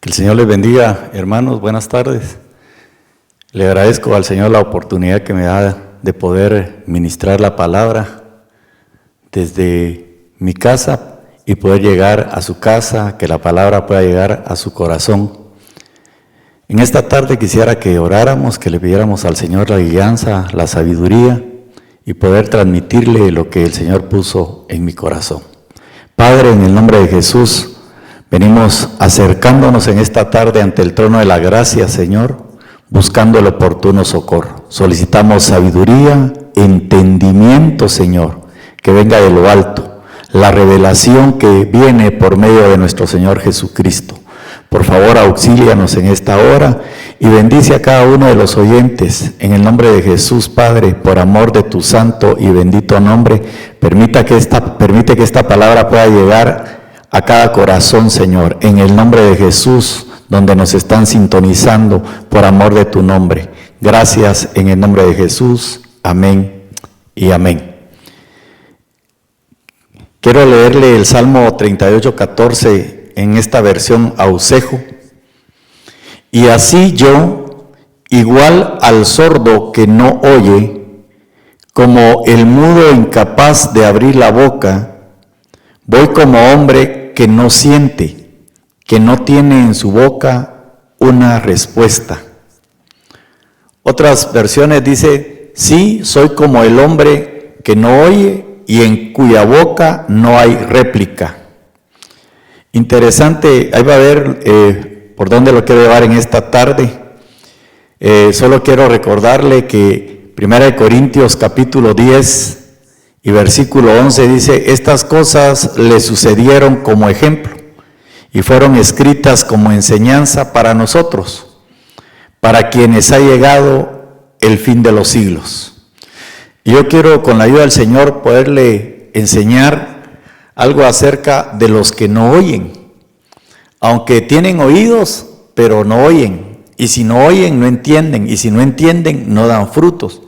Que el Señor les bendiga, hermanos, buenas tardes. Le agradezco al Señor la oportunidad que me da de poder ministrar la palabra desde mi casa y poder llegar a su casa, que la palabra pueda llegar a su corazón. En esta tarde quisiera que oráramos, que le pidiéramos al Señor la guianza, la sabiduría y poder transmitirle lo que el Señor puso en mi corazón. Padre, en el nombre de Jesús, venimos acercándonos en esta tarde ante el trono de la gracia, Señor, buscando el oportuno socorro. Solicitamos sabiduría, entendimiento, Señor, que venga de lo alto, la revelación que viene por medio de nuestro Señor Jesucristo. Por favor, auxílianos en esta hora y bendice a cada uno de los oyentes. En el nombre de Jesús, Padre, por amor de tu santo y bendito nombre, permite que esta palabra pueda llegar a cada corazón, Señor, en el nombre de Jesús, donde nos están sintonizando por amor de tu nombre. Gracias en el nombre de Jesús. Amén y amén. Quiero leerle el Salmo 38:14 en esta versión Ausejo. Y así yo, igual al sordo que no oye, como el mudo incapaz de abrir la boca, voy como hombre que no siente, que no tiene en su boca una respuesta. Otras versiones dice, sí, soy como el hombre que no oye y en cuya boca no hay réplica. Interesante, ahí va a ver por dónde lo quiero llevar en esta tarde. Solo quiero recordarle que 1 Corintios capítulo 10 y versículo 11 dice, estas cosas le sucedieron como ejemplo y fueron escritas como enseñanza para nosotros, para quienes ha llegado el fin de los siglos. Y yo quiero con la ayuda del Señor poderle enseñar algo acerca de los que no oyen, aunque tienen oídos, pero no oyen, y si no oyen, no entienden, y si no entienden, no dan frutos.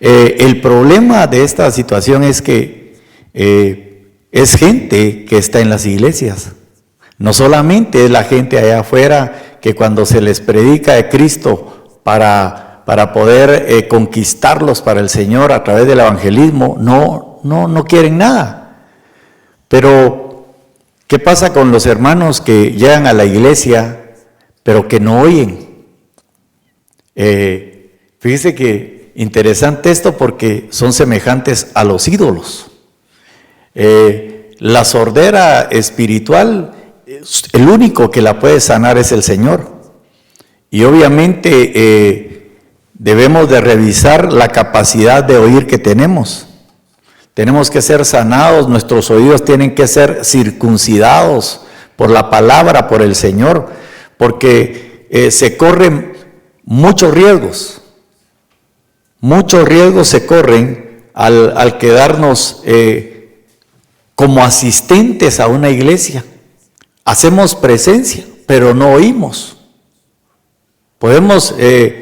El problema de esta situación es que es gente que está en las iglesias, no solamente es la gente allá afuera que cuando se les predica de Cristo para poder conquistarlos para el Señor a través del evangelismo, no quieren nada. Pero, ¿qué pasa con los hermanos que llegan a la iglesia, pero que no oyen? Fíjese que interesante esto porque son semejantes a los ídolos. La sordera espiritual, el único que la puede sanar es el Señor. Y obviamente debemos de revisar la capacidad de oír que tenemos. Tenemos que ser sanados, nuestros oídos tienen que ser circuncidados por la palabra, por el Señor, porque se corren muchos riesgos. Muchos riesgos se corren al quedarnos como asistentes a una iglesia. Hacemos presencia, pero no oímos. Podemos,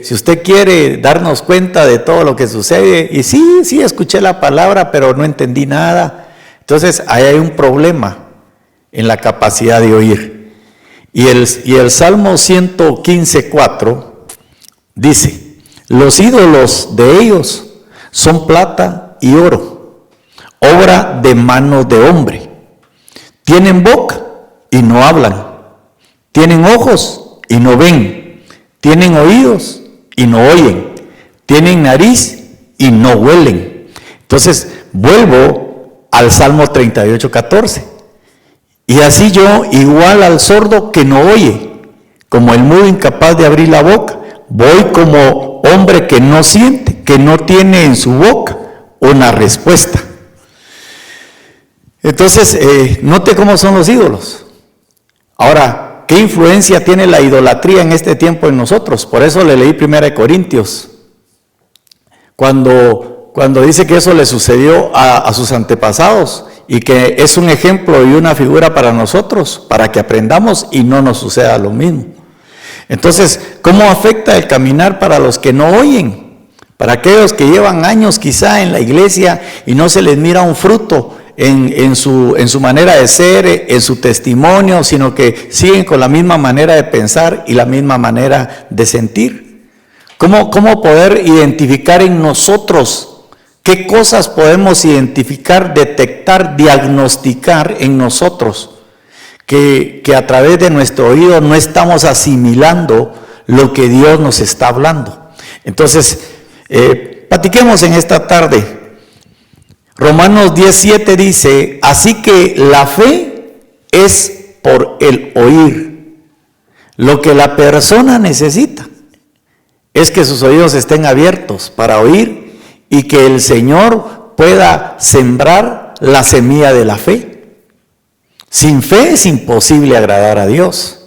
si usted quiere, darnos cuenta de todo lo que sucede. Y sí, escuché la palabra, pero no entendí nada. Entonces, ahí hay un problema en la capacidad de oír. Y el Salmo 115:4 dice, los ídolos de ellos son plata y oro, obra de manos de hombre. Tienen boca y no hablan, tienen ojos y no ven, tienen oídos y no oyen, tienen nariz y no huelen. Entonces, vuelvo al Salmo 38:14. Y así yo, igual al sordo que no oye, como el mudo incapaz de abrir la boca, voy como hombre que no siente, que no tiene en su boca una respuesta. Entonces, note cómo son los ídolos. Ahora, ¿qué influencia tiene la idolatría en este tiempo en nosotros? Por eso le leí 1 Corintios, cuando dice que eso le sucedió a sus antepasados y que es un ejemplo y una figura para nosotros, para que aprendamos y no nos suceda lo mismo. Entonces, ¿cómo afecta el caminar para los que no oyen? Para aquellos que llevan años quizá en la iglesia y no se les mira un fruto en su manera de ser, en su testimonio, sino que siguen con la misma manera de pensar y la misma manera de sentir. ¿Cómo poder identificar en nosotros? ¿Qué cosas podemos identificar, detectar, diagnosticar en nosotros? Que a través de nuestro oído no estamos asimilando lo que Dios nos está hablando. Entonces, platiquemos en esta tarde. Romanos 10:7 dice, así que la fe es por el oír. Lo que la persona necesita es que sus oídos estén abiertos para oír y que el Señor pueda sembrar la semilla de la fe. Sin fe es imposible agradar a Dios.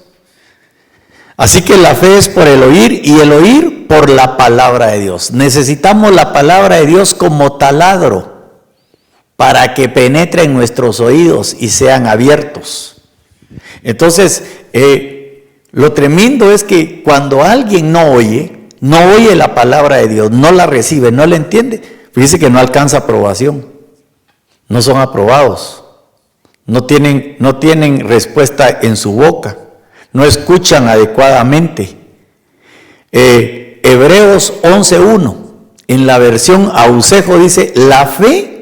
Así que la fe es por el oír y el oír por la palabra de Dios. Necesitamos la palabra de Dios como taladro para que penetre en nuestros oídos y sean abiertos. Entonces, lo tremendo es que cuando alguien no oye la palabra de Dios, no la recibe, no la entiende, fíjese que no alcanza aprobación, no son aprobados, no tienen respuesta en su boca, no escuchan adecuadamente. Hebreos 11:1, en la versión Ausejo dice, la fe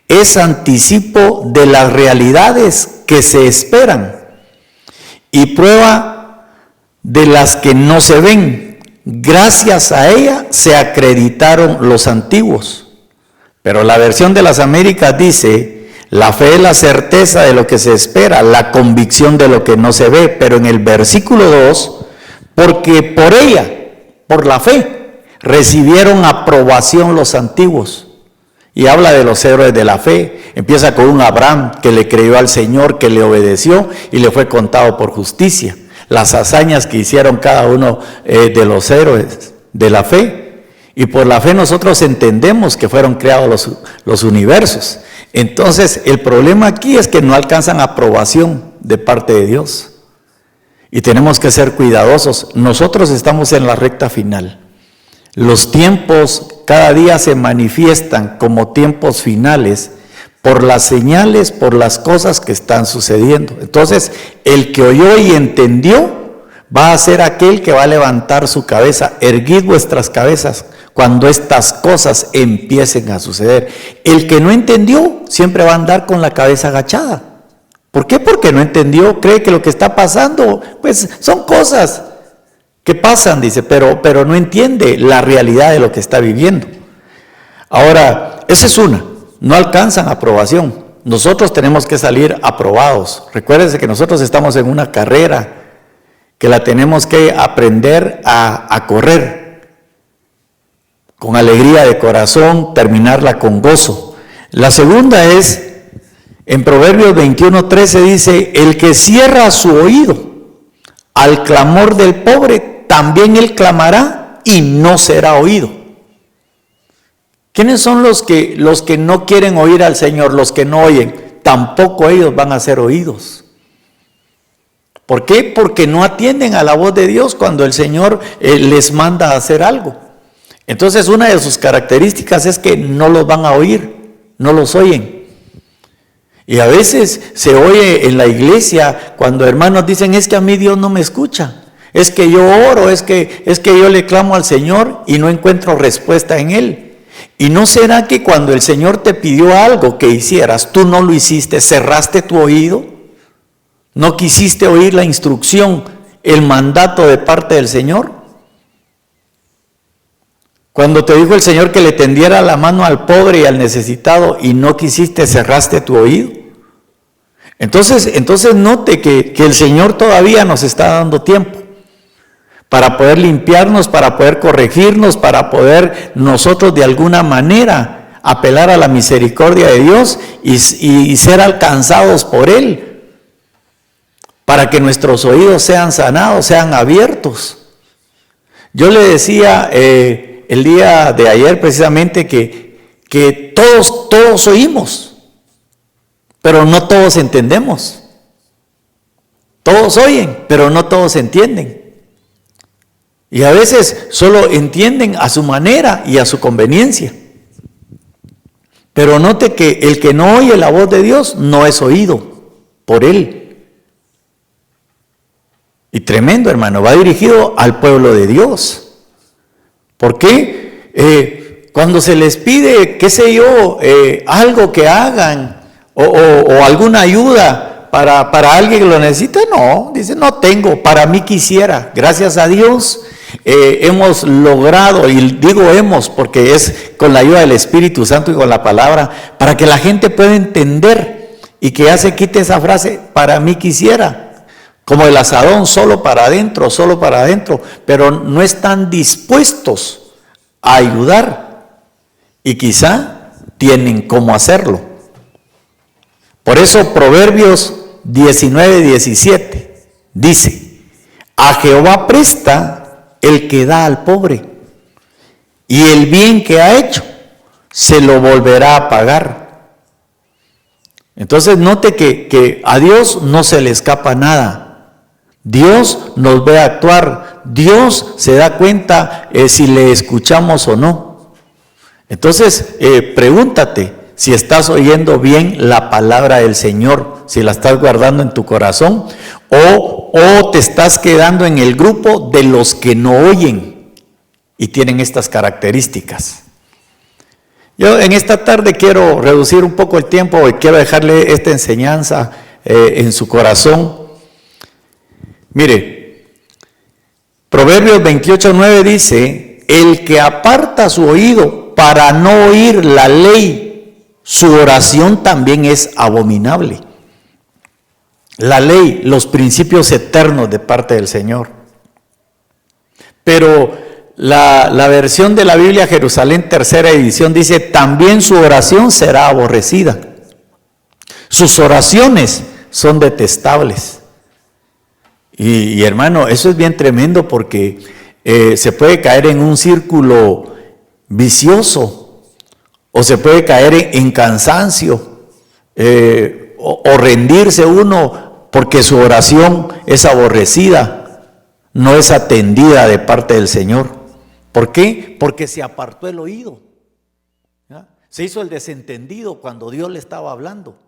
es anticipo de las realidades que se esperan y prueba de las que no se ven. Gracias a ella se acreditaron los antiguos. Pero la versión de las Américas dice, la fe es la certeza de lo que se espera, la convicción de lo que no se ve. Pero en el versículo 2, porque por ella, por la fe, recibieron aprobación los antiguos. Y habla de los héroes de la fe. Empieza con un Abraham que le creyó al Señor, que le obedeció y le fue contado por justicia. Las hazañas que hicieron cada uno de los héroes de la fe. Y por la fe nosotros entendemos que fueron creados los universos. Entonces el problema aquí es que no alcanzan aprobación de parte de Dios. Y tenemos que ser cuidadosos. Nosotros estamos en la recta final. Los tiempos cada día se manifiestan como tiempos finales por las señales, por las cosas que están sucediendo. Entonces, el que oyó y entendió va a ser aquel que va a levantar su cabeza. Erguid vuestras cabezas cuando estas cosas empiecen a suceder. El que no entendió siempre va a andar con la cabeza agachada. ¿Por qué? Porque no entendió, cree que lo que está pasando, pues son cosas que pasan, dice, pero no entiende la realidad de lo que está viviendo. Ahora, esa es una, no alcanzan aprobación. Nosotros tenemos que salir aprobados. Recuérdense que nosotros estamos en una carrera que la tenemos que aprender a correr con alegría de corazón, terminarla con gozo. La segunda es, en Proverbios 21:13 dice, el que cierra su oído al clamor del pobre, también él clamará y no será oído. ¿Quiénes son los que no quieren oír al Señor? Los que no oyen, tampoco ellos van a ser oídos. ¿Por qué? Porque no atienden a la voz de Dios cuando el Señor les manda a hacer algo. Entonces una de sus características es que no los van a oír, no los oyen. Y a veces se oye en la iglesia cuando hermanos dicen, es que a mí Dios no me escucha. Es que yo oro, es que yo le clamo al Señor y no encuentro respuesta en Él. ¿Y no será que cuando el Señor te pidió algo que hicieras, tú no lo hiciste, cerraste tu oído? ¿No quisiste oír la instrucción, el mandato de parte del Señor? Cuando te dijo el Señor que le tendiera la mano al pobre y al necesitado y no quisiste, cerraste tu oído. Entonces note que el Señor todavía nos está dando tiempo para poder limpiarnos, para poder corregirnos, para poder nosotros de alguna manera apelar a la misericordia de Dios y ser alcanzados por Él, para que nuestros oídos sean sanados, sean abiertos. Yo le decía el día de ayer precisamente que todos oímos, pero no todos entendemos. Todos oyen, pero no todos entienden. Y a veces solo entienden a su manera y a su conveniencia. Pero note que el que no oye la voz de Dios no es oído por Él. Y tremendo, hermano, va dirigido al pueblo de Dios. ¿Por qué? Cuando se les pide, qué sé yo, algo que hagan o alguna ayuda para alguien que lo necesite, no, dice, no tengo, para mí quisiera. Gracias a Dios hemos logrado, y digo hemos porque es con la ayuda del Espíritu Santo y con la palabra, para que la gente pueda entender y que ya se quite esa frase, para mí quisiera, como el asadón, solo para adentro, pero no están dispuestos a ayudar y quizá tienen cómo hacerlo. Por eso Proverbios 19:17 dice, a Jehová presta el que da al pobre, y el bien que ha hecho se lo volverá a pagar. Entonces note que a Dios no se le escapa nada. Dios nos ve actuar, Dios se da cuenta si le escuchamos o no. Entonces pregúntate si estás oyendo bien la palabra del Señor, si la estás guardando en tu corazón o te estás quedando en el grupo de los que no oyen y tienen estas características. Yo en esta tarde quiero reducir un poco el tiempo y quiero dejarle esta enseñanza en su corazón. Mire, Proverbios 28:9 dice, el que aparta su oído para no oír la ley, su oración también es abominable. La ley, los principios eternos de parte del Señor. Pero la versión de la Biblia Jerusalén tercera edición dice, también su oración será aborrecida. Sus oraciones son detestables. Y hermano, eso es bien tremendo porque se puede caer en un círculo vicioso o se puede caer en cansancio o rendirse uno porque su oración es aborrecida, no es atendida de parte del Señor. ¿Por qué? Porque se apartó el oído. ¿Ya? Se hizo el desentendido cuando Dios le estaba hablando.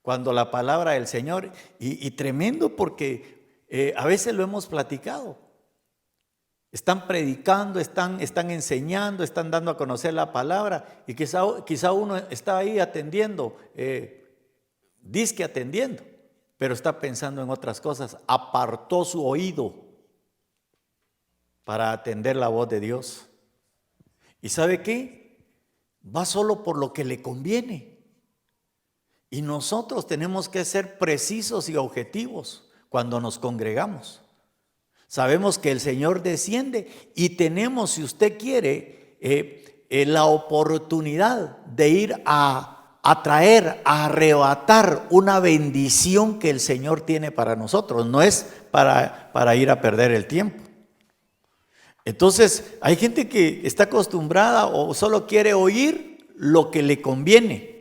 Cuando la palabra del Señor, y tremendo porque a veces lo hemos platicado. Están predicando, están enseñando, están dando a conocer la palabra y quizá uno está ahí atendiendo, dizque atendiendo, pero está pensando en otras cosas. Apartó su oído para atender la voz de Dios. ¿Y sabe qué? Va solo por lo que le conviene. Y nosotros tenemos que ser precisos y objetivos cuando nos congregamos. Sabemos que el Señor desciende y tenemos, si usted quiere, la oportunidad de ir a traer, a arrebatar una bendición que el Señor tiene para nosotros. No es para ir a perder el tiempo. Entonces, hay gente que está acostumbrada o solo quiere oír lo que le conviene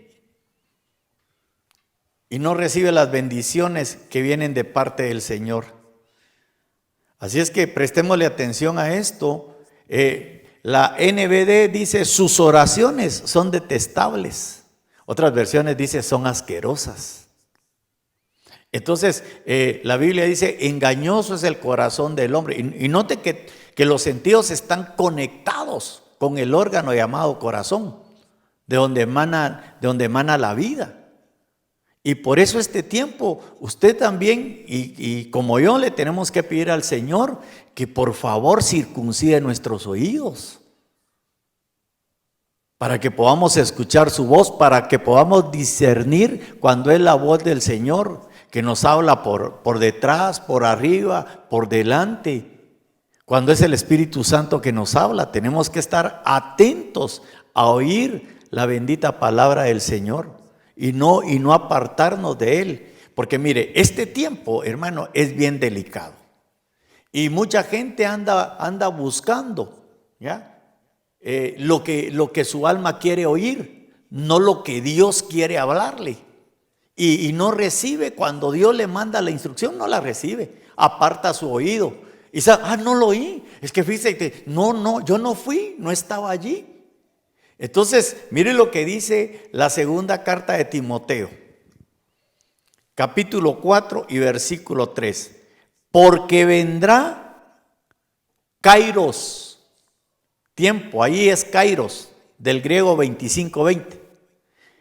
y no recibe las bendiciones que vienen de parte del Señor. Así es que prestémosle atención a esto. La NBD dice, sus oraciones son detestables. Otras versiones dice, son asquerosas. Entonces, la Biblia dice, engañoso es el corazón del hombre. Y note que los sentidos están conectados con el órgano llamado corazón, de donde emana la vida. Y por eso este tiempo, usted también y como yo le tenemos que pedir al Señor que por favor circuncide nuestros oídos, para que podamos escuchar su voz, para que podamos discernir cuando es la voz del Señor, que nos habla por detrás, por arriba, por delante. Cuando es el Espíritu Santo que nos habla, tenemos que estar atentos a oír la bendita palabra del Señor. Y no apartarnos de Él. Porque mire, este tiempo, hermano, es bien delicado. Y mucha gente anda buscando, ¿ya? Lo que su alma quiere oír, no lo que Dios quiere hablarle. Y no recibe, cuando Dios le manda la instrucción, no la recibe. Aparta su oído. Y sabe, no lo oí. Es que fíjate, no, yo no fui, no estaba allí. Entonces, mire lo que dice la segunda carta de Timoteo, capítulo 4 y versículo 3. Porque vendrá Kairos, tiempo, ahí es Kairos, del griego 25:20.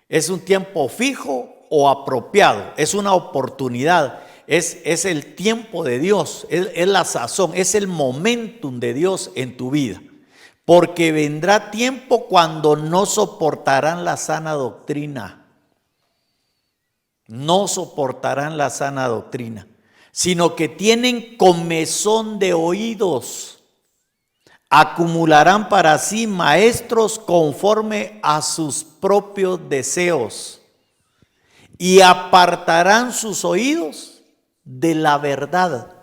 Es un tiempo fijo o apropiado, es una oportunidad, es el tiempo de Dios, es la sazón, es el momentum de Dios en tu vida. Porque vendrá tiempo cuando no soportarán la sana doctrina. No soportarán la sana doctrina, sino que tienen comezón de oídos. Acumularán para sí maestros conforme a sus propios deseos y apartarán sus oídos de la verdad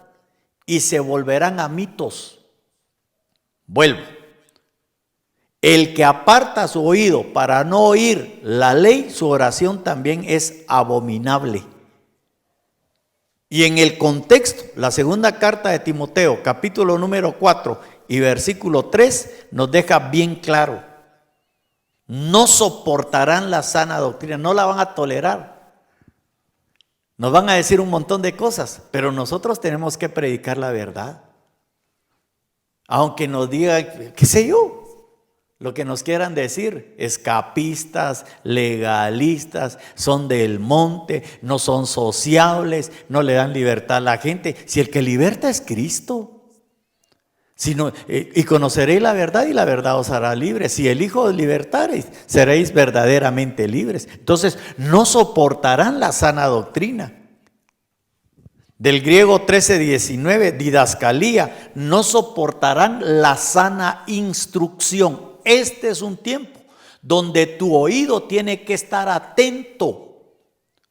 y se volverán a mitos. Vuelvo. El que aparta su oído para no oír la ley, su oración también es abominable. Y en el contexto, la segunda carta de Timoteo, capítulo número 4 y versículo 3, nos deja bien claro. No soportarán la sana doctrina, no la van a tolerar. Nos van a decir un montón de cosas, pero nosotros tenemos que predicar la verdad. Aunque nos digan, qué sé yo, lo que nos quieran decir, escapistas, legalistas, son del monte, no son sociables, no le dan libertad a la gente. Si el que liberta es Cristo. Y conoceréis la verdad y la verdad os hará libres. Si el Hijo os libertareis, seréis verdaderamente libres. Entonces, no soportarán la sana doctrina. Del griego 13:19, didascalía, no soportarán la sana instrucción. Este es un tiempo donde tu oído tiene que estar atento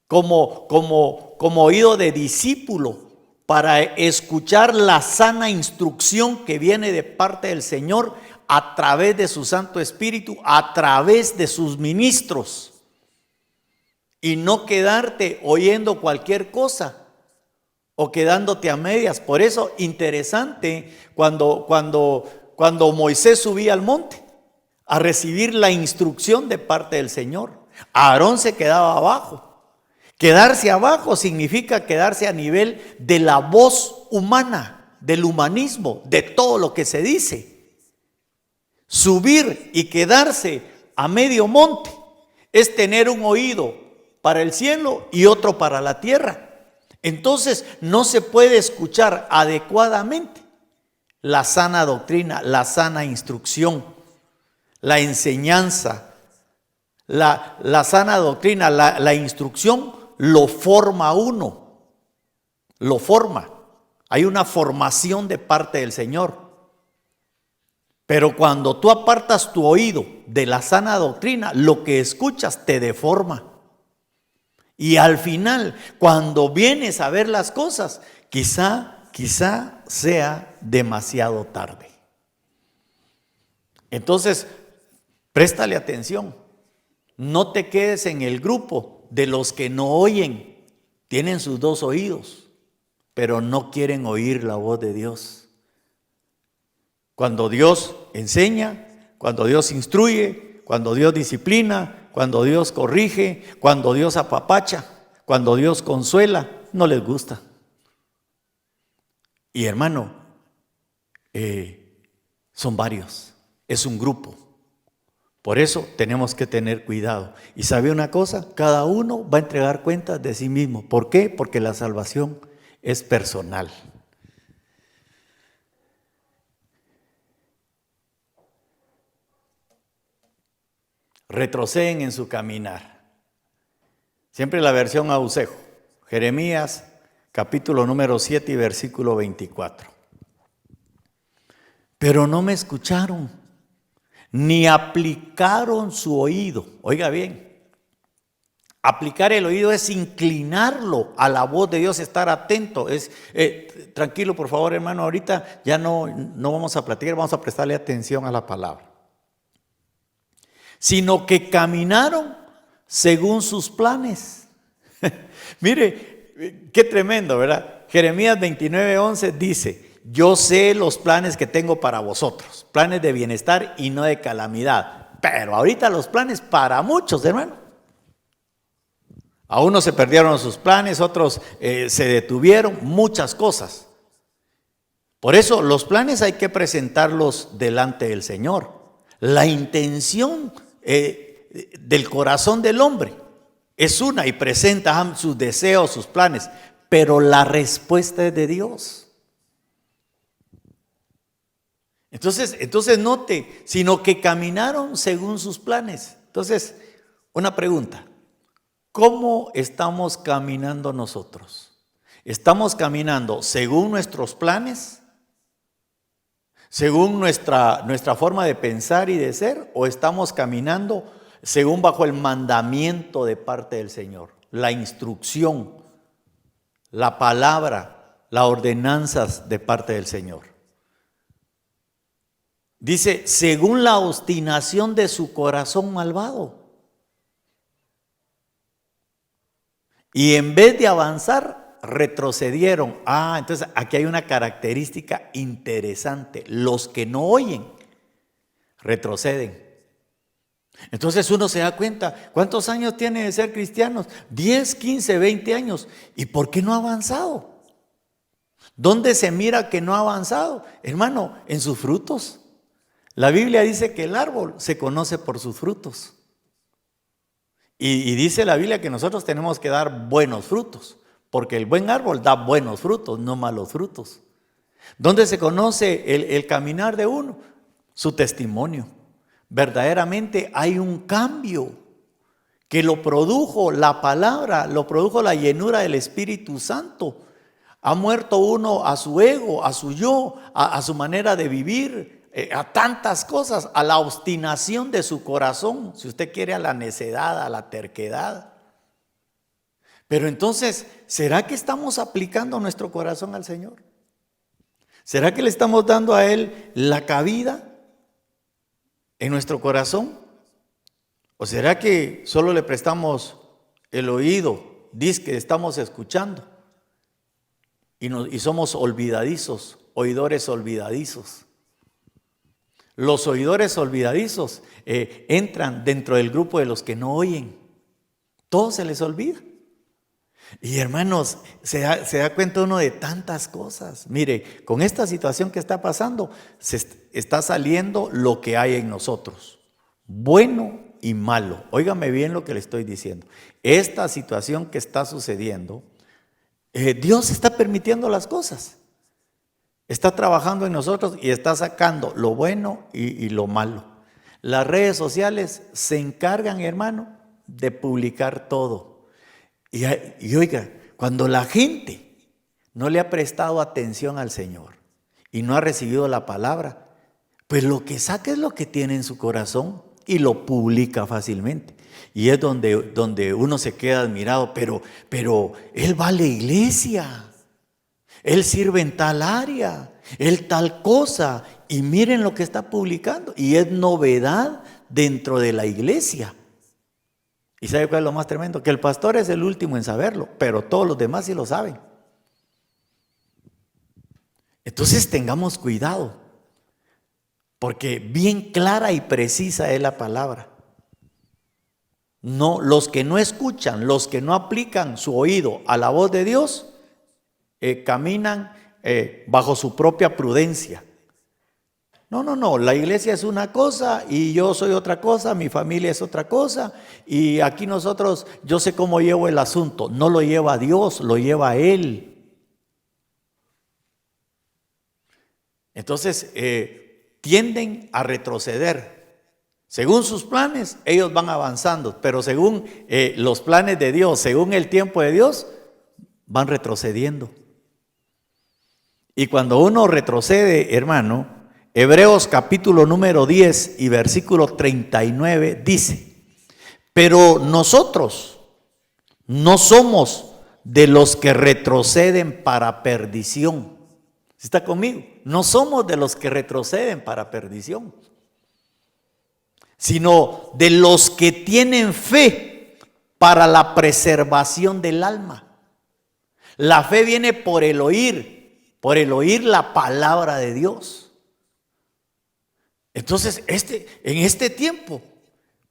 como oído de discípulo para escuchar la sana instrucción que viene de parte del Señor a través de su Santo Espíritu, a través de sus ministros, y no quedarte oyendo cualquier cosa o quedándote a medias. Por eso, interesante, cuando Moisés subía al monte a recibir la instrucción de parte del Señor, Aarón se quedaba abajo. Quedarse abajo significa quedarse a nivel de la voz humana, del humanismo, de todo lo que se dice. Subir y quedarse a medio monte es tener un oído para el cielo y otro para la tierra. Entonces no se puede escuchar adecuadamente la sana doctrina, la sana instrucción, la enseñanza. La sana doctrina, la instrucción lo forma uno, lo forma. Hay una formación de parte del Señor. Pero cuando tú apartas tu oído de la sana doctrina, lo que escuchas te deforma. Y al final, cuando vienes a ver las cosas, quizá sea demasiado tarde. Entonces, préstale atención. No te quedes en el grupo de los que no oyen. Tienen sus dos oídos, pero no quieren oír la voz de Dios. Cuando Dios enseña, cuando Dios instruye, cuando Dios disciplina, cuando Dios corrige, cuando Dios apapacha, cuando Dios consuela, no les gusta. Y hermano, son varios, es un grupo. Por eso tenemos que tener cuidado. ¿Y sabe una cosa? Cada uno va a entregar cuentas de sí mismo. ¿Por qué? Porque la salvación es personal. Retroceden en su caminar. Siempre la versión Ausejo. Jeremías, capítulo número 7 y versículo 24. Pero no me escucharon, ni aplicaron su oído. Oiga bien, aplicar el oído es inclinarlo a la voz de Dios, estar atento. Tranquilo, por favor, hermano, ahorita ya no vamos a platicar, vamos a prestarle atención a la palabra. Sino que caminaron según sus planes. Mire, qué tremendo, ¿verdad? Jeremías 29:11 dice: yo sé los planes que tengo para vosotros, planes de bienestar y no de calamidad. pero ahorita los planes para muchos, hermano. A unos se perdieron sus planes, otros se detuvieron, muchas cosas. Por eso los planes hay que presentarlos delante del Señor. La intención del corazón del hombre es una y presenta sus deseos, sus planes, pero la respuesta es de Dios. Entonces note, sino que caminaron según sus planes. Entonces, una pregunta, ¿cómo estamos caminando nosotros? ¿Estamos caminando según nuestros planes? ¿Según nuestra forma de pensar y de ser? ¿O estamos caminando según bajo el mandamiento de parte del Señor? La instrucción, la palabra, las ordenanzas de parte del Señor. Dice, según la obstinación de su corazón malvado. Y en vez de avanzar, retrocedieron. Entonces aquí hay una característica interesante. Los que no oyen, retroceden. Entonces uno se da cuenta, ¿cuántos años tiene de ser cristianos? 10, 15, 20 años. ¿Y por qué no ha avanzado? ¿Dónde se mira que no ha avanzado? Hermano, en sus frutos. La Biblia dice que el árbol se conoce por sus frutos. Y dice la Biblia que nosotros tenemos que dar buenos frutos, porque el buen árbol da buenos frutos, no malos frutos. ¿Dónde se conoce el caminar de uno? Su testimonio. Verdaderamente hay un cambio que lo produjo la palabra, lo produjo la llenura del Espíritu Santo. Ha muerto uno a su ego, a su yo, a su manera de vivir, a tantas cosas, a la obstinación de su corazón, si usted quiere, a la necedad, a la terquedad. Pero entonces, ¿será que estamos aplicando nuestro corazón al Señor? ¿Será que le estamos dando a Él la cabida en nuestro corazón? ¿O será que solo le prestamos el oído, dice que estamos escuchando y somos olvidadizos, oidores olvidadizos? Los oidores olvidadizos entran dentro del grupo de los que no oyen. Todo se les olvida. Y hermanos, se da cuenta uno de tantas cosas. Mire, con esta situación que está pasando, está saliendo lo que hay en nosotros, bueno y malo. Óigame bien lo que le estoy diciendo. Esta situación que está sucediendo, Dios está permitiendo las cosas. Está trabajando en nosotros y está sacando lo bueno y lo malo. Las redes sociales se encargan, hermano, de publicar todo. Y oiga, cuando la gente no le ha prestado atención al Señor y no ha recibido la palabra, pues lo que saca es lo que tiene en su corazón y lo publica fácilmente. Y es donde uno se queda admirado, pero él va a la iglesia, él sirve en tal área, él tal cosa, y miren lo que está publicando, y es novedad dentro de la iglesia. ¿Y sabe cuál es lo más tremendo? Que el pastor es el último en saberlo, pero todos los demás sí lo saben. Entonces tengamos cuidado, porque bien clara y precisa es la palabra. No, los que no escuchan, los que no aplican su oído a la voz de Dios, caminan bajo su propia prudencia. No, la iglesia es una cosa y yo soy otra cosa, mi familia es otra cosa, y aquí nosotros, yo sé cómo llevo el asunto. No lo lleva Dios, lo lleva Él. Entonces tienden a retroceder. Según sus planes, ellos van avanzando, pero según los planes de Dios, según el tiempo de Dios, van retrocediendo. Y cuando uno retrocede, hermano, Hebreos capítulo número 10 y versículo 39 dice: pero nosotros no somos de los que retroceden para perdición. ¿Está conmigo? No somos de los que retroceden para perdición, sino de los que tienen fe para la preservación del alma. La fe viene por el oír la palabra de Dios. Entonces, en este tiempo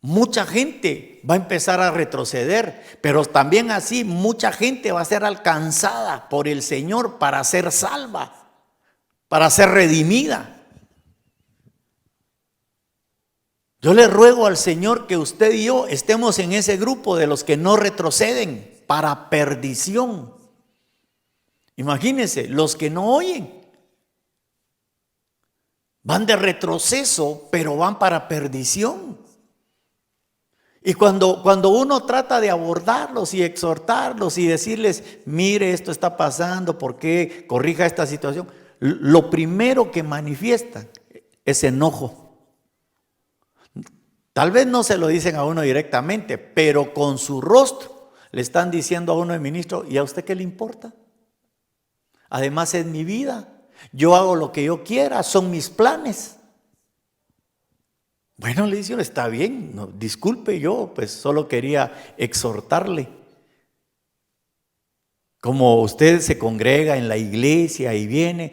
mucha gente va a empezar a retroceder, pero también así mucha gente va a ser alcanzada por el Señor para ser salva, para ser redimida. Yo le ruego al Señor que usted y yo estemos en ese grupo de los que no retroceden para perdición. Imagínense, los que no oyen van de retroceso, pero van para perdición. Y cuando uno trata de abordarlos y exhortarlos y decirles, mire, esto está pasando, ¿por qué? Corrija esta situación. Lo primero que manifiestan es enojo. Tal vez no se lo dicen a uno directamente, pero con su rostro le están diciendo a uno el ministro, ¿y a usted qué le importa? Además es mi vida, yo hago lo que yo quiera, son mis planes. Bueno, le dice, está bien, no, disculpe, yo pues solo quería exhortarle. Como usted se congrega en la iglesia y viene,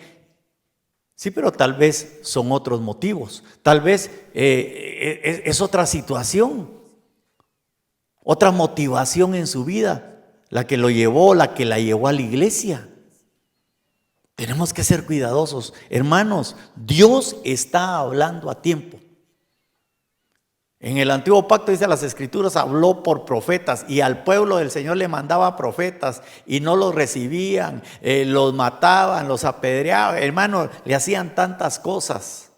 sí, pero tal vez son otros motivos, tal vez es otra situación, otra motivación en su vida, la que la llevó a la iglesia. Tenemos que ser cuidadosos. Hermanos, Dios está hablando a tiempo. En el antiguo pacto, dice las escrituras, habló por profetas y al pueblo del Señor le mandaba profetas y no los recibían, los mataban, los apedreaban, hermano, le hacían tantas cosas.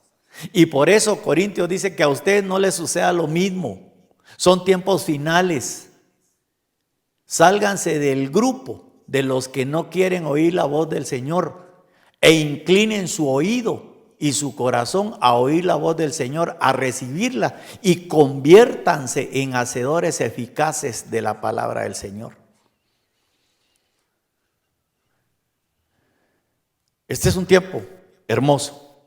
Y por eso Corintios dice que a ustedes no les suceda lo mismo. Son tiempos finales. Sálganse del grupo de los que no quieren oír la voz del Señor e inclinen su oído y su corazón a oír la voz del Señor, a recibirla, y conviértanse en hacedores eficaces de la palabra del Señor. Este es un tiempo hermoso.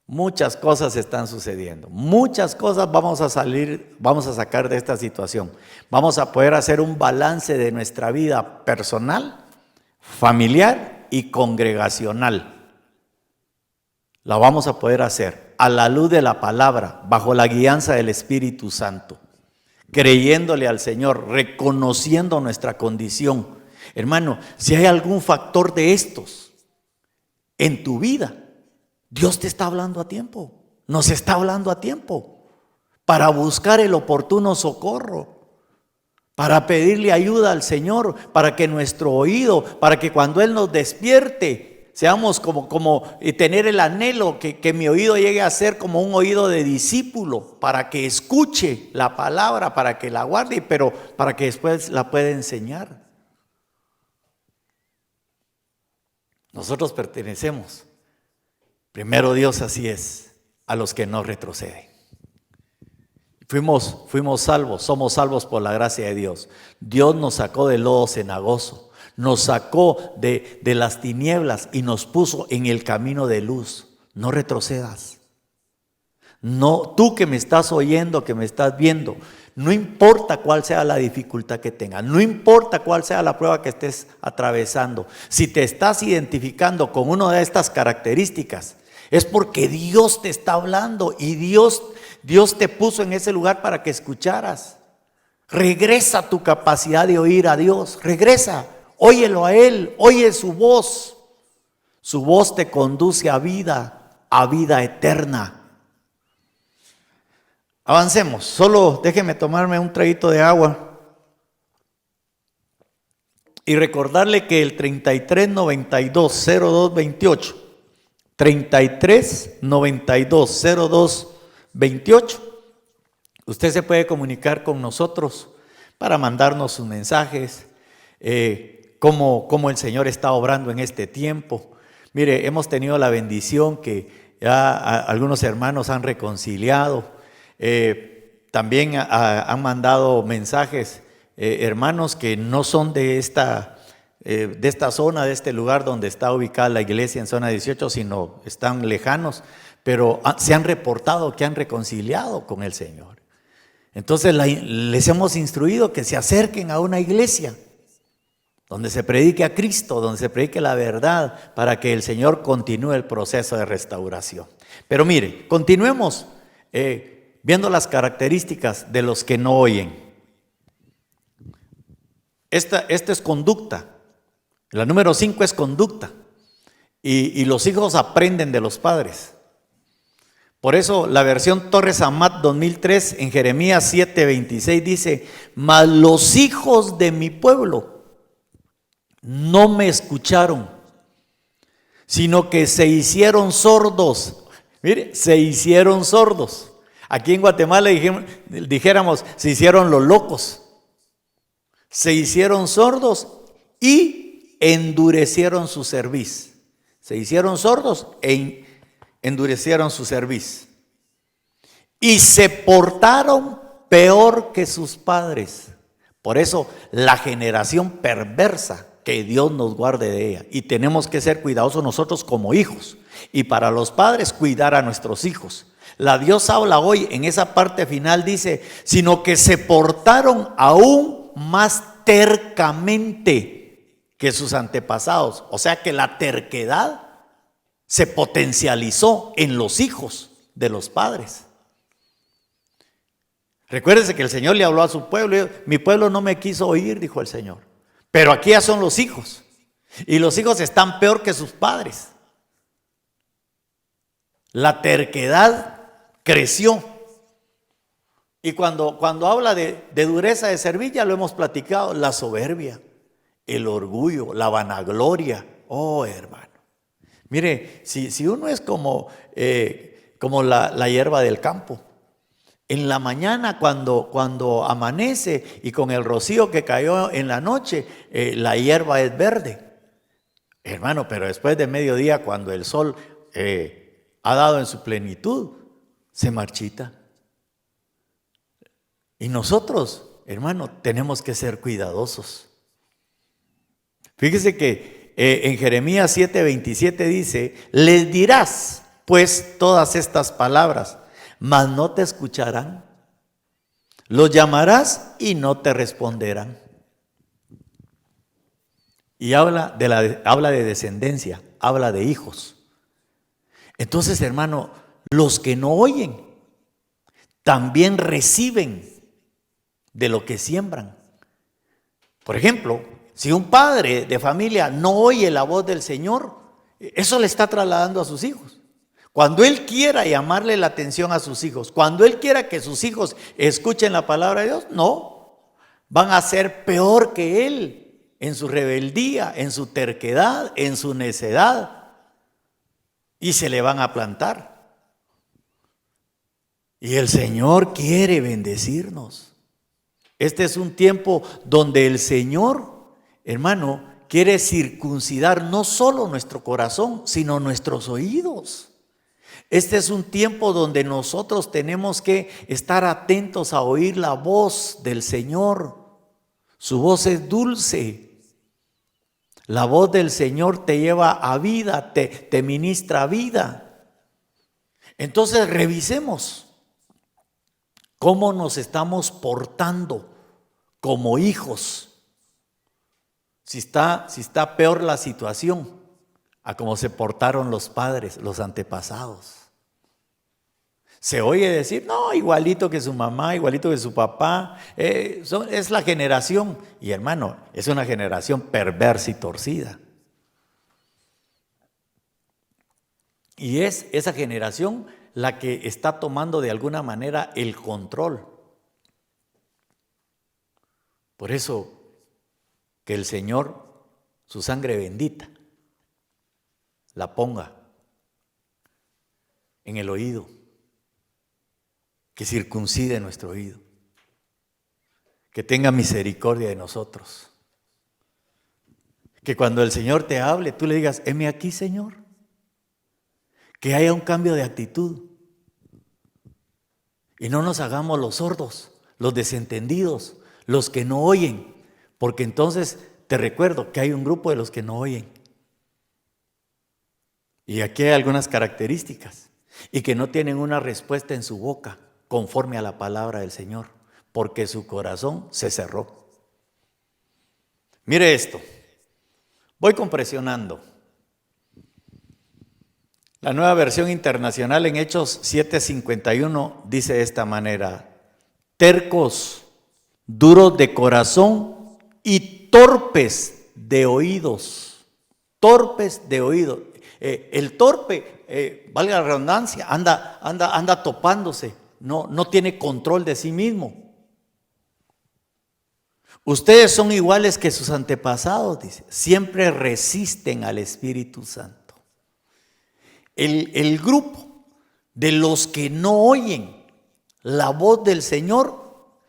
Muchas cosas están sucediendo. Muchas cosas vamos a sacar de esta situación. Vamos a poder hacer un balance de nuestra vida personal, familiar y congregacional. La vamos a poder hacer a la luz de la palabra, bajo la guianza del Espíritu Santo, creyéndole al Señor, reconociendo nuestra condición. Hermano, si hay algún factor de estos en tu vida, Dios te está hablando a tiempo, nos está hablando a tiempo, para buscar el oportuno socorro, para pedirle ayuda al Señor, para que nuestro oído, para que cuando Él nos despierte, seamos como tener el anhelo que mi oído llegue a ser como un oído de discípulo, para que escuche la palabra, para que la guarde, pero para que después la pueda enseñar. Nosotros pertenecemos, primero Dios así es, a los que no retroceden. Fuimos salvos, somos salvos por la gracia de Dios. Dios nos sacó del lodo cenagoso. Nos sacó de las tinieblas y nos puso en el camino de luz. No retrocedas. No, tú que me estás oyendo, que me estás viendo, no importa cuál sea la dificultad que tengas, no importa cuál sea la prueba que estés atravesando, si te estás identificando con una de estas características, es porque Dios te está hablando y Dios te puso en ese lugar para que escucharas. Regresa tu capacidad de oír a Dios, regresa. Óyelo a Él, oye su voz. Su voz te conduce a vida eterna. Avancemos, solo déjeme tomarme un traguito de agua y recordarle que el 3392-0228, 3392-0228, usted se puede comunicar con nosotros para mandarnos sus mensajes, cómo el Señor está obrando en este tiempo. Mire, hemos tenido la bendición que ya algunos hermanos han reconciliado. También han mandado mensajes hermanos que no son de esta zona, de este lugar donde está ubicada la iglesia en zona 18, sino están lejanos, pero se han reportado que han reconciliado con el Señor. Entonces les hemos instruido que se acerquen a una iglesia donde se predique a Cristo, donde se predique la verdad, para que el Señor continúe el proceso de restauración. Pero mire, continuemos viendo las características de los que no oyen. Esta es conducta. La número 5 es conducta. Y los hijos aprenden de los padres. Por eso la versión Torres Amat 2003 en Jeremías 7:26 dice: mas los hijos de mi pueblo no me escucharon, sino que se hicieron sordos. Mire, se hicieron sordos. Aquí en Guatemala dijéramos, se hicieron los locos. Se hicieron sordos y endurecieron su cerviz. Se hicieron sordos e endurecieron su cerviz. Y se portaron peor que sus padres. Por eso la generación perversa, que Dios nos guarde de ella. Y tenemos que ser cuidadosos nosotros como hijos. Y para los padres, cuidar a nuestros hijos. La Dios habla hoy en esa parte final, dice, sino que se portaron aún más tercamente que sus antepasados. O sea que la terquedad se potencializó en los hijos de los padres. Recuérdense que el Señor le habló a su pueblo. Mi pueblo no me quiso oír, dijo el Señor. Pero aquí ya son los hijos. Y los hijos están peor que sus padres. La terquedad creció. Y cuando habla de dureza de cerviz, ya lo hemos platicado, la soberbia, el orgullo, la vanagloria. Oh, hermano. Mire, si uno es como la hierba del campo, en la mañana cuando amanece y con el rocío que cayó en la noche, la hierba es verde. Hermano, pero después de mediodía, cuando el sol ha dado en su plenitud, se marchita. Y nosotros, hermano, tenemos que ser cuidadosos. Fíjese que en Jeremías 7:27 dice, les dirás pues todas estas palabras, mas no te escucharán. Los llamarás y no te responderán. Y habla de descendencia, habla de hijos. Entonces, hermano, los que no oyen también reciben de lo que siembran. Por ejemplo, si un padre de familia no oye la voz del Señor, eso le está trasladando a sus hijos. Cuando él quiera llamarle la atención a sus hijos, cuando él quiera que sus hijos escuchen la palabra de Dios, no, van a ser peor que él en su rebeldía, en su terquedad, en su necedad, y se le van a plantar. Y el Señor quiere bendecirnos. Este es un tiempo donde el Señor, hermano, quiere circuncidar no solo nuestro corazón, sino nuestros oídos. Este es un tiempo donde nosotros tenemos que estar atentos a oír la voz del Señor. Su voz es dulce. La voz del Señor te lleva a vida, te ministra vida. Entonces revisemos cómo nos estamos portando como hijos. Si está peor la situación a cómo se portaron los padres, los antepasados. Se oye decir, no, igualito que su mamá, igualito que su papá, es la generación. Y hermano, es una generación perversa y torcida. Y es esa generación la que está tomando de alguna manera el control. Por eso, que el Señor, su sangre bendita, la ponga en el oído. Que circuncide nuestro oído, que tenga misericordia de nosotros, que cuando el Señor te hable, tú le digas, heme aquí, Señor, que haya un cambio de actitud y no nos hagamos los sordos, los desentendidos, los que no oyen, porque entonces te recuerdo que hay un grupo de los que no oyen. Y aquí hay algunas características y que no tienen una respuesta en su boca conforme a la palabra del Señor, porque su corazón se cerró. Mire esto, voy compresionando. La Nueva Versión Internacional en Hechos 7:51 dice de esta manera: tercos, duros de corazón y torpes de oídos. Torpes de oídos. El torpe, valga la redundancia, anda topándose, no tiene control de sí mismo. Ustedes son iguales que sus antepasados, dice, siempre resisten al Espíritu Santo. El grupo de los que no oyen la voz del Señor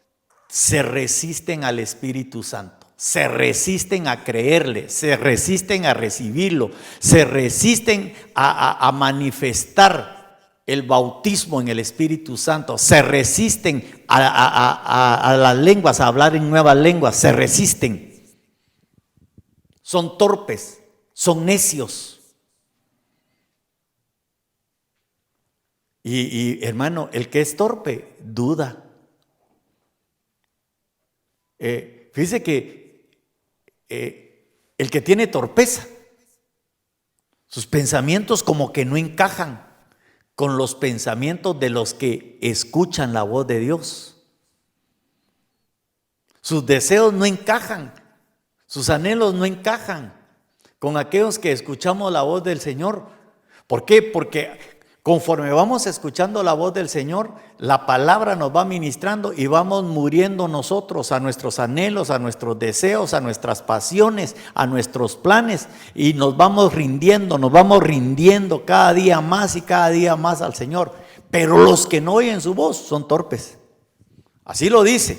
se resisten al Espíritu Santo, se resisten a creerle, se resisten a recibirlo, se resisten a manifestar el bautismo en el Espíritu Santo, se resisten a las lenguas, a hablar en nuevas lenguas, se resisten. Son torpes, son necios. Y hermano, el que es torpe, duda. Fíjese que el que tiene torpeza, sus pensamientos como que no encajan con los pensamientos de los que escuchan la voz de Dios. Sus deseos no encajan, sus anhelos no encajan con aquellos que escuchamos la voz del Señor. ¿Por qué? Porque conforme vamos escuchando la voz del Señor, la palabra nos va ministrando y vamos muriendo nosotros a nuestros anhelos, a nuestros deseos, a nuestras pasiones, a nuestros planes, y nos vamos rindiendo cada día más y cada día más al Señor. Pero los que no oyen su voz son torpes. Así lo dice.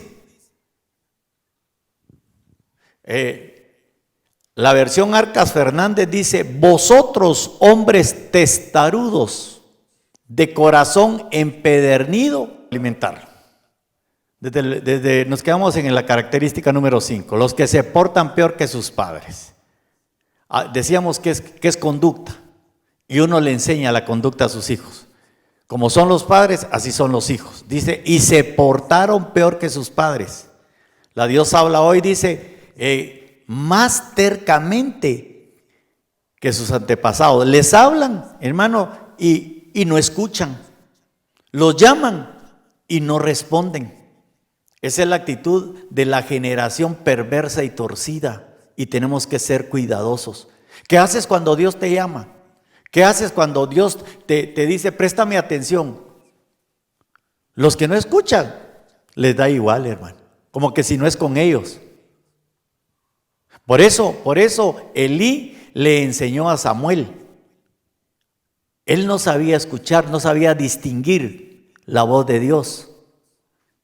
La versión Arcas Fernández dice: vosotros, hombres testarudos, de corazón empedernido, alimentar. Nos quedamos en la característica número 5, los que se portan peor que sus padres. Decíamos que es conducta, y uno le enseña la conducta a sus hijos. Como son los padres, así son los hijos. Dice, y se portaron peor que sus padres. La Dios habla hoy, dice, más tercamente que sus antepasados. Les hablan, hermano, y no escuchan, los llaman y no responden. Esa es la actitud de la generación perversa y torcida, y tenemos que ser cuidadosos. ¿Qué haces cuando Dios te llama? ¿Qué haces cuando Dios te dice, préstame atención? Los que no escuchan, les da igual, hermano, como que si no es con ellos. Por eso Elí le enseñó a Samuel. Él no sabía escuchar, no sabía distinguir la voz de Dios.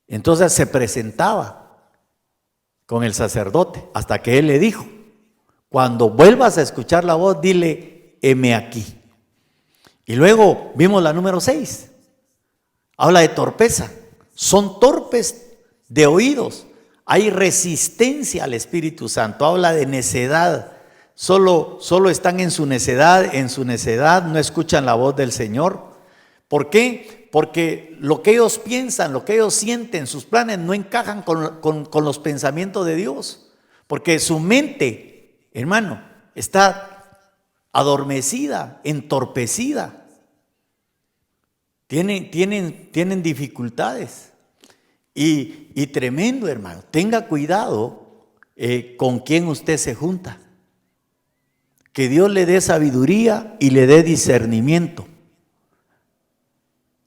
Entonces se presentaba con el sacerdote hasta que él le dijo, cuando vuelvas a escuchar la voz, dile, heme aquí. Y luego vimos la número 6. Habla de torpeza. Son torpes de oídos. Hay resistencia al Espíritu Santo. Habla de necedad. Solo están en su necedad, no escuchan la voz del Señor. ¿Por qué? Porque lo que ellos piensan, lo que ellos sienten, sus planes no encajan con los pensamientos de Dios. Porque su mente, hermano, está adormecida, entorpecida. Tienen dificultades. Y tremendo, hermano. Tenga cuidado con quién usted se junta. Que Dios le dé sabiduría y le dé discernimiento.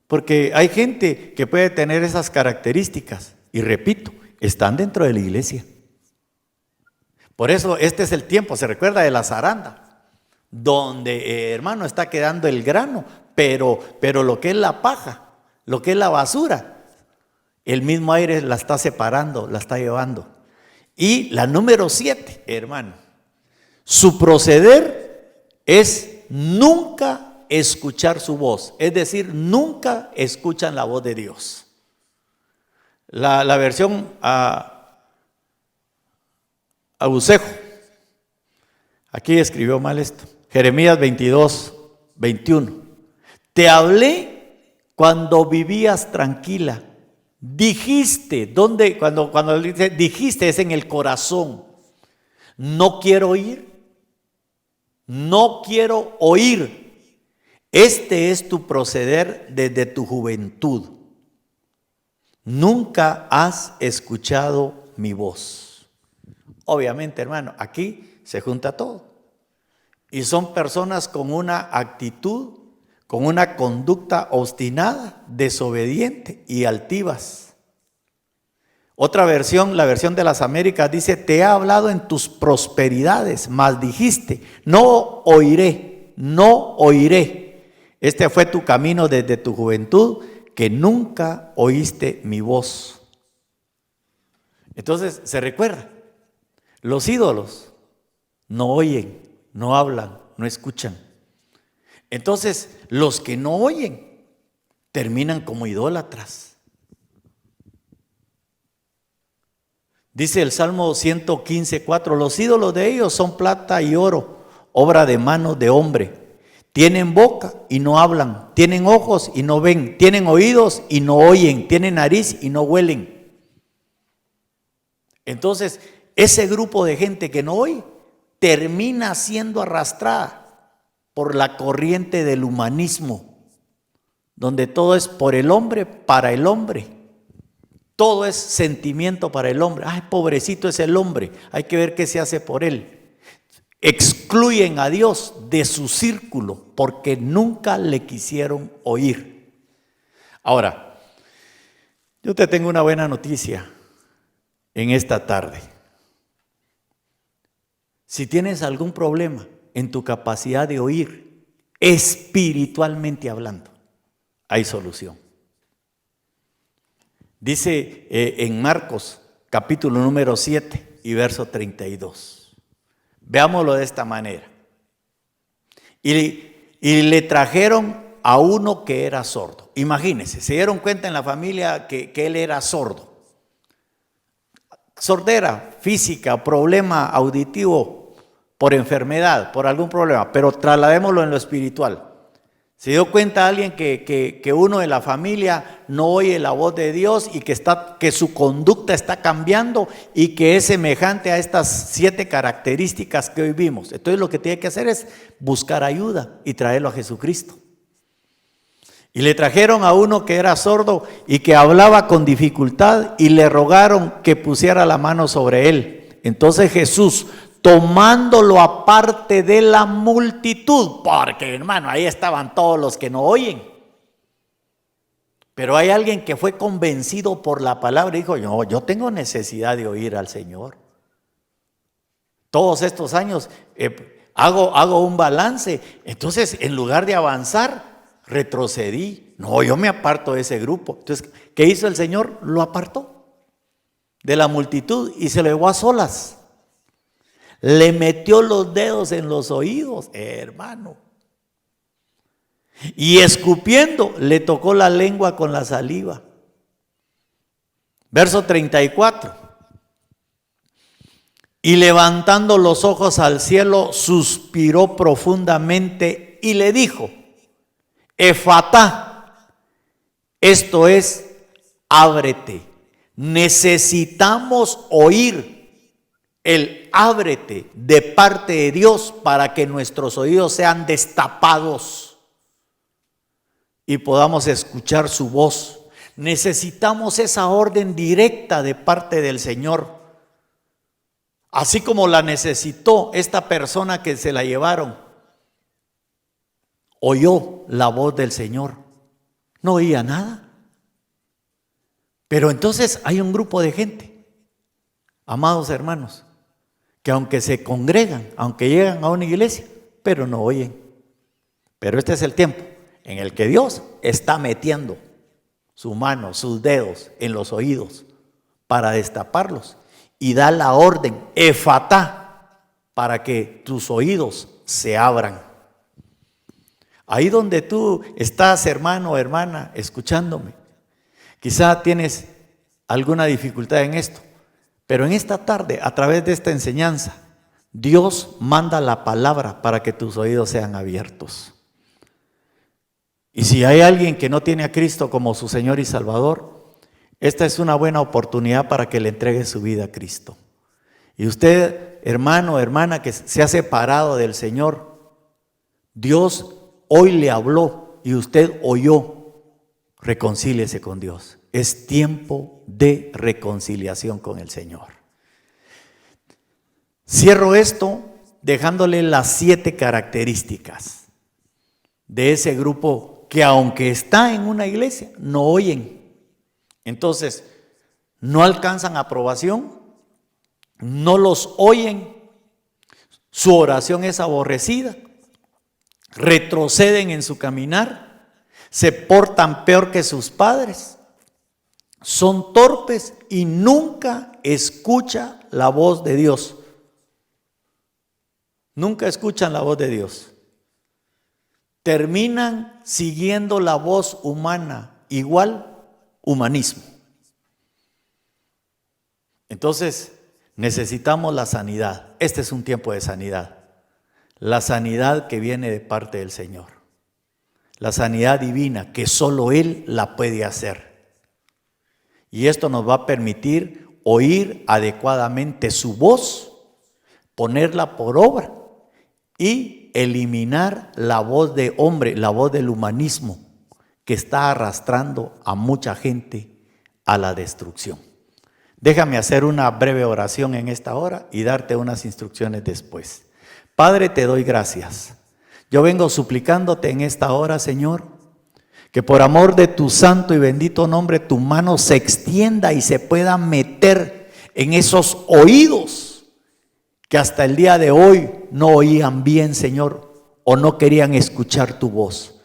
Porque hay gente que puede tener esas características. Y repito, están dentro de la iglesia. Por eso este es el tiempo, se recuerda de la zaranda, donde, hermano, está quedando el grano, pero lo que es la paja, lo que es la basura, el mismo aire la está separando, la está llevando. Y la número 7, hermano, su proceder es nunca escuchar su voz, es decir, nunca escuchan la voz de Dios. La versión Abusejo, aquí escribió mal esto, Jeremías 22:21. Te hablé cuando vivías tranquila, dijiste, ¿dónde? Cuando dice dijiste es en el corazón, no quiero oír. Este es tu proceder desde tu juventud. Nunca has escuchado mi voz. Obviamente, hermano, aquí se junta todo. Y son personas con una actitud, con una conducta obstinada, desobediente y altivas. Otra versión, la versión de las Américas, dice: te he hablado en tus prosperidades, mas dijiste, no oiré, no oiré. Este fue tu camino desde tu juventud, que nunca oíste mi voz. Entonces, se recuerda, los ídolos no oyen, no hablan, no escuchan. Entonces, los que no oyen terminan como idólatras. Dice el Salmo 115:4, los ídolos de ellos son plata y oro, obra de manos de hombre. Tienen boca y no hablan, tienen ojos y no ven, tienen oídos y no oyen, tienen nariz y no huelen. Entonces, ese grupo de gente que no oye termina siendo arrastrada por la corriente del humanismo, donde todo es por el hombre, para el hombre. Todo es sentimiento para el hombre. Ay, pobrecito es el hombre, hay que ver qué se hace por él. Excluyen a Dios de su círculo porque nunca le quisieron oír. Ahora, yo te tengo una buena noticia en esta tarde. Si tienes algún problema en tu capacidad de oír, espiritualmente hablando, hay solución. Dice en Marcos, capítulo número 7 y verso 32. Veámoslo de esta manera. Y le trajeron a uno que era sordo. Imagínense, se dieron cuenta en la familia que él era sordo. Sordera física, problema auditivo por enfermedad, por algún problema, pero trasladémoslo en lo espiritual. Se dio cuenta alguien que uno de la familia no oye la voz de Dios y que su conducta está cambiando y que es semejante a estas 7 características que hoy vimos. Entonces lo que tiene que hacer es buscar ayuda y traerlo a Jesucristo. Y le trajeron a uno que era sordo y que hablaba con dificultad y le rogaron que pusiera la mano sobre él. Entonces Jesús, tomándolo aparte de la multitud, porque hermano, ahí estaban todos los que no oyen. Pero hay alguien que fue convencido por la palabra y dijo: yo tengo necesidad de oír al Señor. Todos estos años hago un balance. Entonces, en lugar de avanzar, retrocedí. No, yo me aparto de ese grupo. Entonces, ¿qué hizo el Señor? Lo apartó de la multitud y se lo llevó a solas. Le metió los dedos en los oídos, hermano. Y escupiendo, le tocó la lengua con la saliva. Verso 34. Y levantando los ojos al cielo, suspiró profundamente y le dijo: Efatá, esto es, ábrete. Necesitamos oír el ábrete de parte de Dios para que nuestros oídos sean destapados y podamos escuchar su voz. Necesitamos esa orden directa de parte del Señor, así como la necesitó esta persona que se la llevaron. Oyó la voz del Señor, no oía nada. Pero entonces hay un grupo de gente, amados hermanos, que aunque se congregan, aunque llegan a una iglesia, pero no oyen. Pero este es el tiempo en el que Dios está metiendo su mano, sus dedos en los oídos para destaparlos y da la orden, efatá, para que tus oídos se abran. Ahí donde tú estás, hermano o hermana, escuchándome, quizá tienes alguna dificultad en esto. Pero en esta tarde, a través de esta enseñanza, Dios manda la palabra para que tus oídos sean abiertos. Y si hay alguien que no tiene a Cristo como su Señor y Salvador, esta es una buena oportunidad para que le entregue su vida a Cristo. Y usted, hermano o hermana que se ha separado del Señor, Dios hoy le habló y usted oyó, reconcíliese con Dios. Es tiempo de reconciliación con el Señor. Cierro esto dejándole las 7 características de ese grupo que aunque está en una iglesia, no oyen. Entonces, no alcanzan aprobación, no los oyen, su oración es aborrecida, retroceden en su caminar, se portan peor que sus padres, son torpes y nunca escuchan la voz de Dios. Nunca escuchan la voz de Dios. Terminan siguiendo la voz humana, igual humanismo. Entonces, necesitamos la sanidad. Este es un tiempo de sanidad. La sanidad que viene de parte del Señor. La sanidad divina que solo Él la puede hacer. Y esto nos va a permitir oír adecuadamente su voz, ponerla por obra y eliminar la voz de hombre, la voz del humanismo que está arrastrando a mucha gente a la destrucción. Déjame hacer una breve oración en esta hora y darte unas instrucciones después. Padre, te doy gracias. Yo vengo suplicándote en esta hora, Señor, que por amor de tu santo y bendito nombre, tu mano se extienda y se pueda meter en esos oídos que hasta el día de hoy no oían bien, Señor, o no querían escuchar tu voz.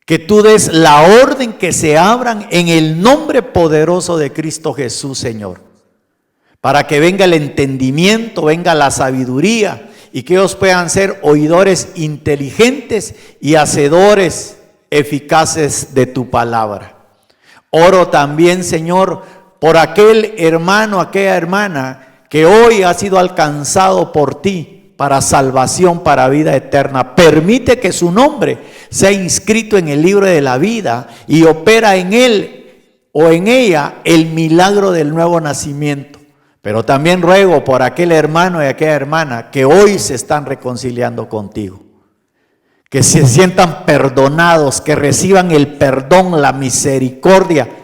Que tú des la orden que se abran en el nombre poderoso de Cristo Jesús, Señor, para que venga el entendimiento, venga la sabiduría y que ellos puedan ser oidores inteligentes y hacedores eficaces de tu palabra. Oro también, Señor, por aquel hermano, aquella hermana que hoy ha sido alcanzado por ti para salvación, para vida eterna. Permite que su nombre sea inscrito en el libro de la vida y opera en él o en ella el milagro del nuevo nacimiento. Pero también ruego por aquel hermano y aquella hermana que hoy se están reconciliando contigo. Que se sientan perdonados, que reciban el perdón, la misericordia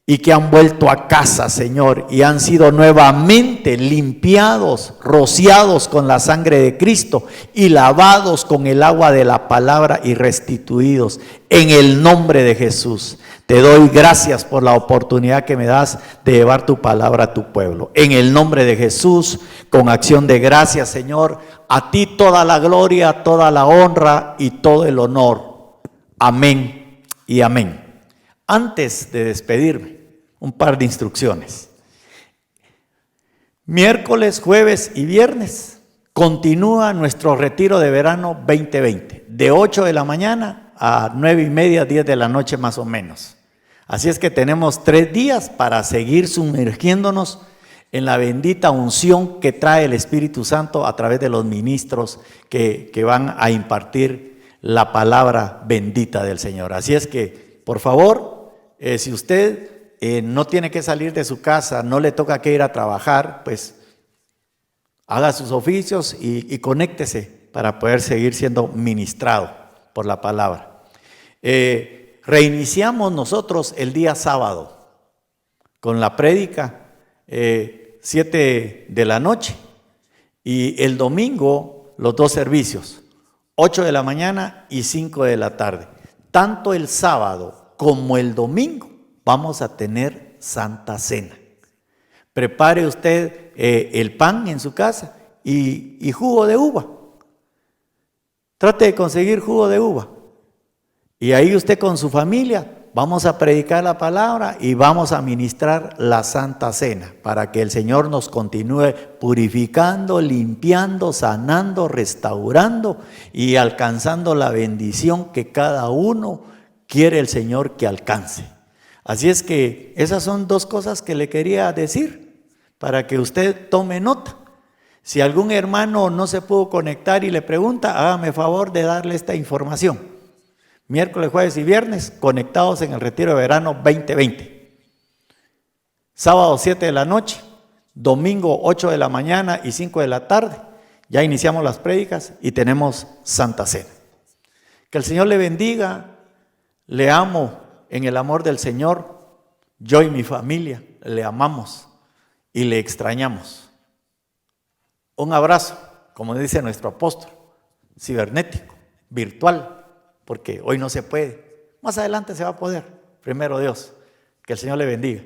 y que han vuelto a casa, Señor, y han sido nuevamente limpiados, rociados con la sangre de Cristo y lavados con el agua de la palabra y restituidos en el nombre de Jesús. Te doy gracias por la oportunidad que me das de llevar tu palabra a tu pueblo. En el nombre de Jesús, con acción de gracias, Señor, a ti toda la gloria, toda la honra y todo el honor. Amén y amén. Antes de despedirme, un par de instrucciones. Miércoles, jueves y viernes continúa nuestro retiro de verano 2020, de 8 de la mañana a 9:30, 10 de la noche más o menos. Así es que tenemos 3 días para seguir sumergiéndonos en la bendita unción que trae el Espíritu Santo a través de los ministros que van a impartir la palabra bendita del Señor. Así es que, por favor, si usted no tiene que salir de su casa, no le toca que ir a trabajar, pues haga sus oficios y conéctese para poder seguir siendo ministrado por la palabra. Reiniciamos nosotros el día sábado con la prédica 7 de la noche y el domingo los 2 servicios, 8 de la mañana y 5 de la tarde. Tanto el sábado como el domingo vamos a tener Santa Cena. Prepare usted el pan en su casa y jugo de uva. Trate de conseguir jugo de uva. Y ahí usted con su familia vamos a predicar la palabra y vamos a ministrar la Santa Cena para que el Señor nos continúe purificando, limpiando, sanando, restaurando y alcanzando la bendición que cada uno quiere el Señor que alcance. Así es que esas son 2 cosas que le quería decir para que usted tome nota. Si algún hermano no se pudo conectar y le pregunta, hágame favor de darle esta información. Miércoles, jueves y viernes conectados en el retiro de verano 2020. Sábado 7 de la noche, domingo 8 de la mañana y 5 de la tarde. Ya iniciamos las prédicas y tenemos Santa Cena. Que el Señor le bendiga. Le amo en el amor del Señor. Yo y mi familia le amamos y le extrañamos. Un abrazo, como dice nuestro apóstol, cibernético, virtual, porque hoy no se puede. Más adelante se va a poder. Primero Dios, que el Señor le bendiga.